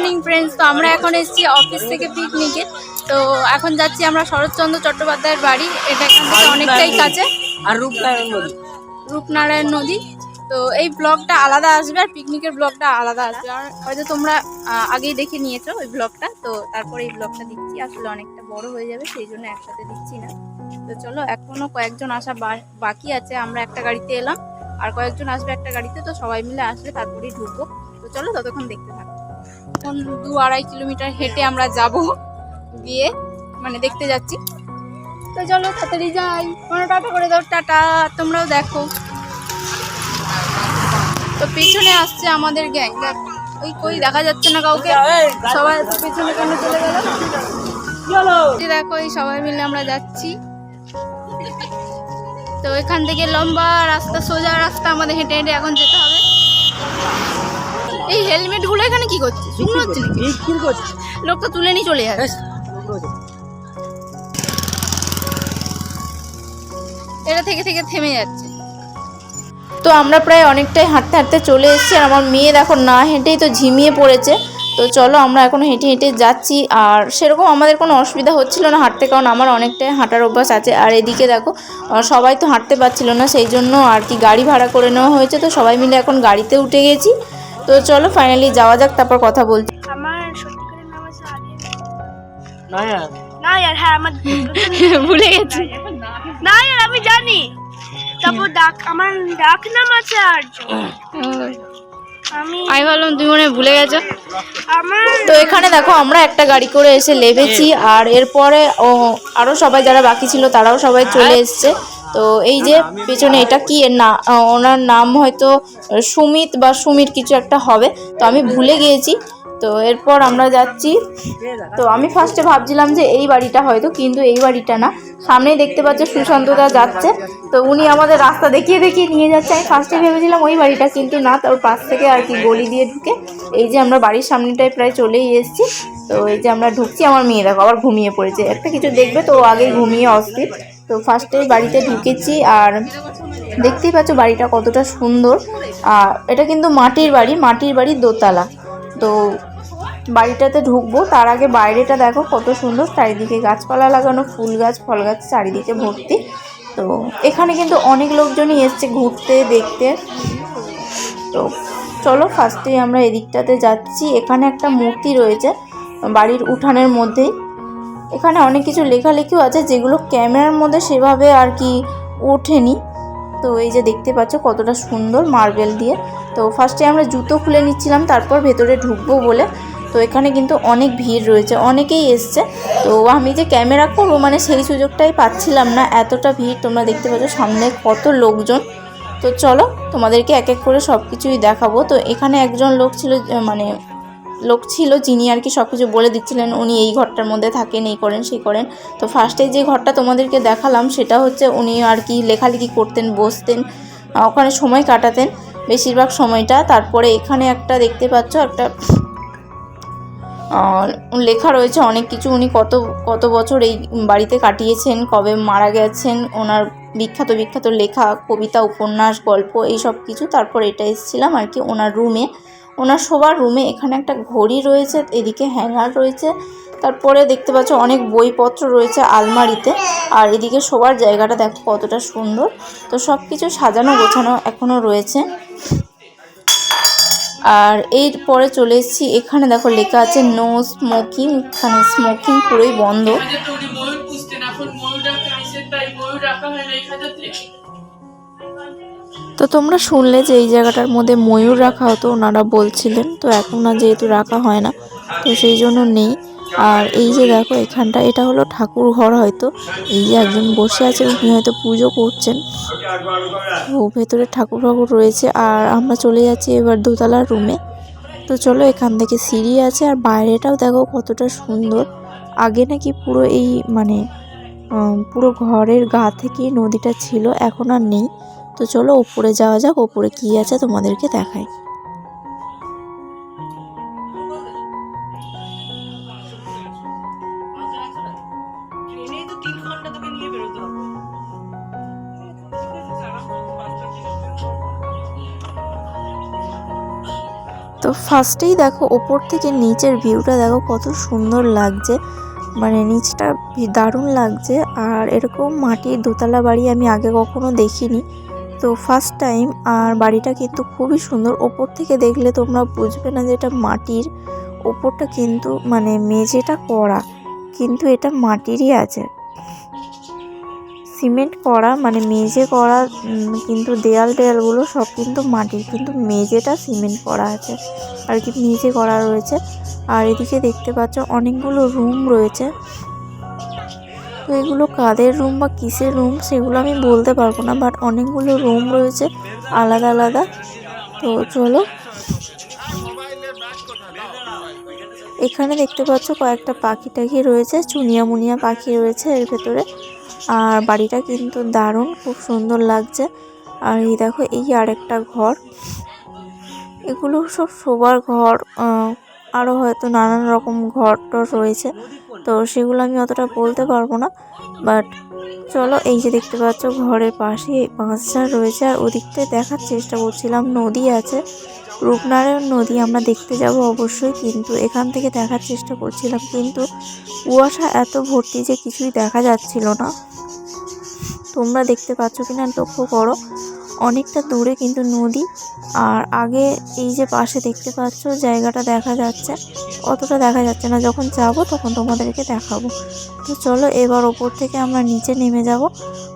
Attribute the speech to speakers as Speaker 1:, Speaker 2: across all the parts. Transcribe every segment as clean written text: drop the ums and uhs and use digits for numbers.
Speaker 1: Morning friends. তো আমরা এখন এসেছি অফিস থেকে পিকনিকে। তো এখন যাচ্ছি আমরা শরৎচন্দ্র চট্টোপাধ্যায়ের বাড়ি। এটা এখান থেকে অনেকটাই কাছে।
Speaker 2: আর
Speaker 1: রূপনারায়ণ নদী। তো এই ব্লগটা আলাদা আসবে আর পিকনিকের ব্লগটা আলাদা আসবে। আর হয়তো তোমরা আগেই দেখে নিয়েছো ওই ব্লগটা। তো তারপরে এই ব্লগটা দিচ্ছি, আসলে অনেকটা বড় হয়ে যাবে সেই জন্য একসাথে দিচ্ছি না। তো চলো, এখনো কয়েকজন আসা বাকি আছে। আমরা একটা গাড়িতে এলাম, আর কয়েকজন আসবে একটা গাড়িতে। তো সবাই মিলে আসলে তারপরেই ঢুকবো। তো চলো ততক্ষণ দেখতে থাকো। এখন 2-2.5 কিলোমিটার হেঁটে আমরা যাব, গিয়ে মানে দেখতে যাচ্ছি। তো চলো তাড়াতাড়ি যাই। কোনো টাটা করে দাও, টাটা। তোমরাও দেখো। তো পেছনে আসছে আমাদের গ্যাং। ওই কই দেখা যাচ্ছে না কাউকে, সবাই পেছনে কেন চলে গেল? দেখো এই সবাই মিলে আমরা যাচ্ছি। তো এখান থেকে লম্বা রাস্তা, সোজা রাস্তা আমাদের হেঁটে হেঁটে এখন যেতে হবে। এই হেলমেট গুলো এখানে কি করছে? শুকনো হচ্ছে নাকি? লোক তো তুলে নিয়ে চলে যাবে। এটা থেকে থেকে থেমে যাচ্ছে। তো আমরা প্রায় অনেকটাই হাঁটতে হাঁটতে চলে এসেছি। আর আমার মেয়ে দেখো না হেঁটেই তো ঝিমিয়ে পড়েছে। তো চলো আমরা এখন হেঁটে হেঁটে যাচ্ছি। আর সেরকম আমাদের কোনো অসুবিধা হচ্ছিল না হাঁটতে, কারণ আমার অনেকটাই হাঁটার অভ্যাস আছে। আর এদিকে দেখো সবাই তো হাঁটতে পারছিল না, সেই জন্য আর কি গাড়ি ভাড়া করে নেওয়া হয়েছে। তো সবাই মিলে এখন গাড়িতে উঠে গেছি। তো চলো ফাইনালি যাওয়া যাক, তারপর কথা বলছি।
Speaker 3: আমার সত্যিকারের নাম আছে নায়ার। হ্যাঁ আমার
Speaker 1: ভুলে গেছি।
Speaker 3: নায়ার আমি জানি। তারপর আমার ডাক নাম আছে আর্য।
Speaker 1: আমি ভাবলাম তুমি মনে ভুলে গেছো।
Speaker 3: আমার
Speaker 1: তো এখানে দেখো আমরা একটা গাড়ি করে এসে লেবেছি। আর এরপরে আরো সবাই যারা বাকি ছিল তারাও সবাই চলে এসছে। তো এই যে পেছনে এটা কি এর না, ওনার নাম হয়তো সুমিত বা সুমির কিছু একটা হবে, তো আমি ভুলে গিয়েছি। তো এরপর আমরা যাচ্ছি। তো আমি ফার্স্টে ভাবছিলাম যে এই বাড়িটা হয়তো, কিন্তু এই বাড়িটা না। সামনেই দেখতে পাচ্ছে সুশান্তদা যাচ্ছে। তো উনি আমাদের রাস্তা দেখিয়ে দেখিয়ে নিয়ে যাচ্ছে। আমি ফার্স্টে ভেবেছিলাম ওই বাড়িটা, কিন্তু না, তার পাশ থেকে আর কি গলি দিয়ে ঢুকে এই যে আমরা বাড়ির সামনেটায় প্রায় চলেই এসেছি। তো এই যে আমরা ঢুকছি। আমার মেয়ে দেখো আবার ঘুমিয়ে পড়েছে, একটা কিছু দেখবে তো আগেই ঘুমিয়ে অস্থির। তো ফার্স্টে বাড়িতে ঢুকেছি। আর দেখতেই পাচ্ছ বাড়িটা কতটা সুন্দর। আর এটা কিন্তু মাটির বাড়ি দোতলা। তো বাড়িটাতে ঢুকবো তার আগে বাইরেটা দেখো কত সুন্দর, চারিদিকে গাছপালা লাগানো, ফুল গাছ ফল গাছ চারিদিকে ভর্তি। তো এখানে কিন্তু অনেক লোকজনই এসছে ঘুরতে দেখতে। তো চলো ফার্স্টেই আমরা এদিকটাতে যাচ্ছি। এখানে একটা মূর্তি রয়েছে বাড়ির উঠানের মধ্যেই। এখানে অনেক কিছু লেখালেখিও আছে যেগুলো ক্যামেরার মধ্যে সেভাবে আর কি ওঠেনি। তো এই যে দেখতে পাচ্ছ কতটা সুন্দর মার্বেল দিয়ে। তো ফার্স্টে আমরা জুতো খুলে নিচ্ছিলাম, তারপর ভেতরে ঢুকবো বলে। তো এখানে কিন্তু অনেক ভিড় রয়েছে, অনেকেই এসছে। তো আমি যে ক্যামেরা করবো মানে সেই সুযোগটাই পাচ্ছিলাম না, এতটা ভিড়। তোমরা দেখতে পাচ্ছ সামনে কত লোকজন। তো চলো তোমাদেরকে এক এক করে সব কিছুই দেখাবো। তো এখানে একজন লোক ছিল যিনি আর কি সব কিছু বলে দিচ্ছিলেন। উনি এই ঘরটার মধ্যে থাকেন, এই করেন সেই করেন। তো ফার্স্টে যে ঘরটা তোমাদেরকে দেখালাম সেটা হচ্ছে উনি আর কি লেখালেখি করতেন, বসতেন, ওখানে সময় কাটাতেন বেশিরভাগ সময়টা। তারপরে এখানে একটা দেখতে পাচ্ছ একটা লেখা রয়েছে অনেক কিছু। উনি কত বছর এই বাড়িতে কাটিয়েছেন, কবে মারা গেছেন, ওনার বিখ্যাত লেখা, কবিতা, উপন্যাস, গল্প, এই সব কিছু। তারপর এটা এসেছিলাম আর কি ওনার রুমে, ওনার শোবার রুমে। এখানে একটা ঘড়ি রয়েছে, এদিকে হ্যাঙ্গার রয়েছে। তারপরে দেখতে পাচ্ছ অনেক বইপত্র রয়েছে আলমারিতে। আর এদিকে শোবার জায়গাটা দেখো কতটা সুন্দর। তো সব কিছু সাজানো গোছানো এখনও রয়েছে। আর এর পরে চলে এসেছি, এখানে দেখো লেখা আছে নো স্মোকিং। এখানে স্মোকিং পুরোই বন্ধ। তো তোমরা শুনলে যে এই জায়গাটার মধ্যে ময়ূর রাখা হতো, ওনারা বলছিলেন। তো এখন না যেহেতু রাখা হয় না, তো সেই জন্য নেই। আর এই যে দেখো এখানটা, এটা হলো ঠাকুর ঘর হয়তো। এই যে একজন বসে আছে, উনি হয়তো পুজো করছেন। তো ভেতরে ঠাকুর রয়েছে। আর আমরা চলে যাচ্ছি এবার দোতলার রুমে। তো চলো, এখান থেকে সিঁড়ি আছে। আর বাইরেটাও দেখো কতটা সুন্দর। আগে নাকি পুরো এই পুরো ঘরের গা থেকে নদীটা ছিল, এখন আর নেই। তো চলো ওপরে যাওয়া যাক, ওপরে কি আছে তোমাদেরকে দেখাই। তো ফার্স্টেই দেখো ওপর থেকে নিচের ভিউটা দেখো কত সুন্দর লাগছে, মানে নিচটা দারুণ লাগছে। আর এরকম মাটির দোতলা বাড়ি আমি আগে কখনো দেখিনি, তো ফার্স্ট টাইম। আর বাড়িটা কিন্তু খুবই সুন্দর, ওপর থেকে দেখলে তোমরা বুঝবে না যে এটা মাটির। ওপরটা কিন্তু মানে মেঝেটা করা, কিন্তু এটা মাটিরই আছে, সিমেন্ট করা, মানে মেঝে করা, কিন্তু দেয়ালগুলো সব কিন্তু মাটির, কিন্তু মেঝেটা সিমেন্ট করা আছে আর কি, মেঝে করা রয়েছে। আর এদিকে দেখতে পাচ্ছ অনেকগুলো রুম রয়েছে। তো এগুলো কাদের রুম বা কিসের রুম সেগুলো আমি বলতে পারবো না, বাট অনেকগুলো রুম রয়েছে আলাদা আলাদা। তো চলো, এখানে দেখতে পাচ্ছ কয়েকটা পাখি টাখি রয়েছে, চুনিয়া মুনিয়া পাখি রয়েছে এর ভেতরে। আর বাড়িটা কিন্তু দারুণ, খুব সুন্দর লাগছে। আর এই দেখো এই আরেকটা ঘর, এগুলো সব শোবার ঘর, আরও হয়তো নানান রকম ঘর টর রয়েছে, তো সেগুলো আমি অতটা বলতে পারবো না। বাট চলো, এই যে দেখতে পাচ্ছ ঘরের পাশে বাঁশঝাড় রয়েছে। আর ওদিকটায় দেখার চেষ্টা করছিলাম, নদী আছে, রূপনারায়ণ নদী, আমরা দেখতে যাব অবশ্যই, কিন্তু এখান থেকে দেখার চেষ্টা করছিলাম, কিন্তু কুয়াশা এত ভর্তি যে কিছুই দেখা যাচ্ছিল না। তোমরা দেখতে পাচ্ছ কিনা লক্ষ্য করো, অনেকটা দূরে কিন্তু নদী, আর আগে এই যে পাশে দেখতে পাচ্ছ জায়গাটা দেখা যাচ্ছে, অতটা দেখা যাচ্ছে না, যখন যাব তখন তোমাদেরকে দেখাবো। তো চলো এবার ওপর থেকে আমরা নিচে নেমে যাব।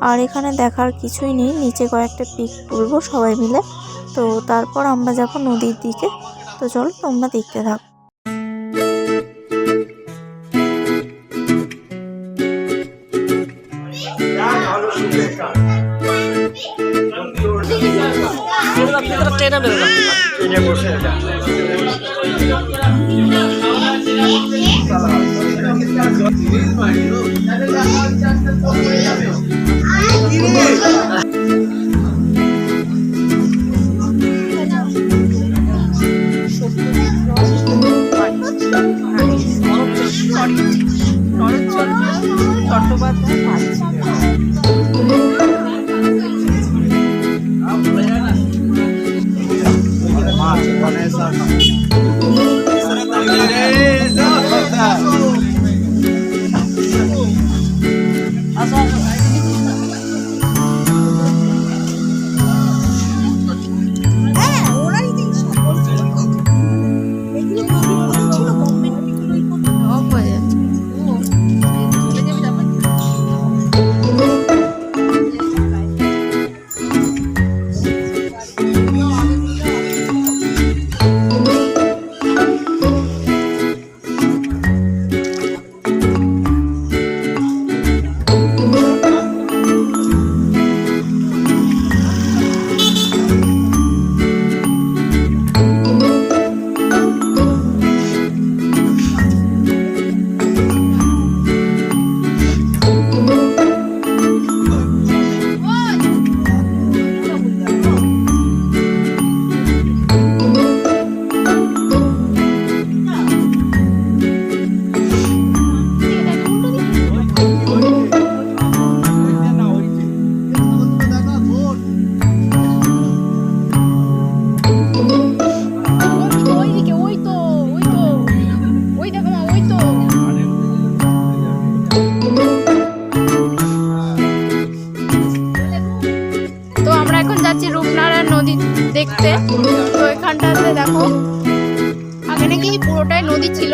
Speaker 1: আর এখানে দেখার কিছুই নেই, নিচে কয়েকটা পিক তুলবো সবাই মিলে, তো তারপর আমরা যাব নদীর দিকে। তো চলো তোমরা দেখতে থাকো। দেখতে। তো এখানটাতে দেখো আগে নাকি পুরোটাই নদী ছিল,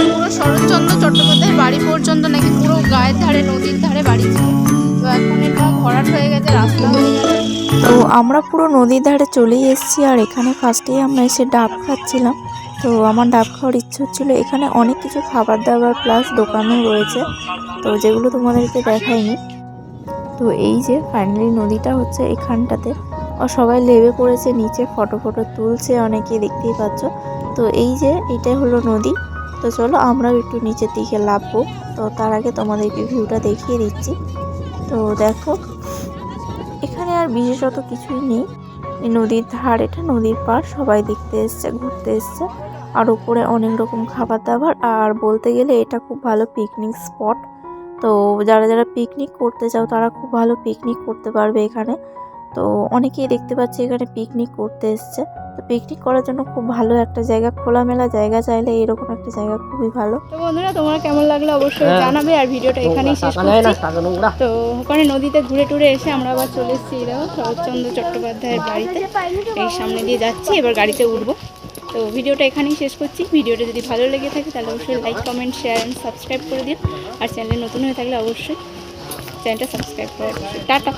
Speaker 1: পুরো শরৎচন্দ্র চট্টোপাধ্যায়ের বাড়ি পর্যন্ত নাকি পুরো গায়ের ধারে নদীর ধারে বাড়ি ছিল। তো এখন এটা ভরাট হয়ে গেছে, রাস্তা হয়ে গেছে। তো আমরা পুরো নদীর ধারে চলেই এসেছি। আর এখানে ফার্স্টেই আমরা এসে ডাব খাচ্ছিলাম, তো আমার ডাব খাওয়ার ইচ্ছে হচ্ছিলো। এখানে অনেক কিছু খাবার দাবার প্লাস দোকানও রয়েছে, তো যেগুলো তোমাদেরকে দেখাইনি। তো এই যে ফাইনালি নদীটা হচ্ছে এখানটাতে, আর সবাই লেবে পড়েছে নিচে, ফটো তুলছে অনেকে, দেখতেই পাচ্ছ। তো এই যে এটাই হলো নদী। তো চলো আমরাও একটু নিচের দিকে নামবো, তো তার আগে তোমাদেরকে ভিউটা দেখিয়ে দিচ্ছি। তো দেখো এখানে আর বিশেষত কিছুই নেই, নদীর ধার, এটা নদীর পার, সবাই দেখতে এসছে, ঘুরতে এসছে। আর উপরে অনেক রকম খাবার দাবার, আর বলতে গেলে এটা খুব ভালো পিকনিক স্পট। তো যারা যারা পিকনিক করতে চাও তারা খুব ভালো পিকনিক করতে পারবে এখানে। তো অনেকেই দেখতে পাচ্ছি এখানে পিকনিক করতে এসছে। তো পিকনিক করার জন্য খুব ভালো একটা জায়গা, খোলামেলা জায়গা, চাইলে এরকম একটা জায়গা খুবই ভালো। তো বন্ধুরা, তোমরা কেমন লাগলো অবশ্যই জানাবে, আর ভিডিওটা এখানেই শেষ করছি। তো ওখানে নদীতে ঘুরে টুরে এসে আমরা আবার চলে এসেছি দেখো শরৎচন্দ্র চট্টোপাধ্যায়ের বাড়িতে। এই সামনে দিয়ে যাচ্ছি, এবার গাড়িতে উঠবো। তো ভিডিওটা এখানেই শেষ করছি। ভিডিওটা যদি ভালো লেগে থাকে তাহলে অবশ্যই like, comment, share and subscribe করে দিও। আর চ্যানেলে নতুন হয়ে থাকলে অবশ্যই চ্যানেলটা সাবস্ক্রাইব করে। টাটা।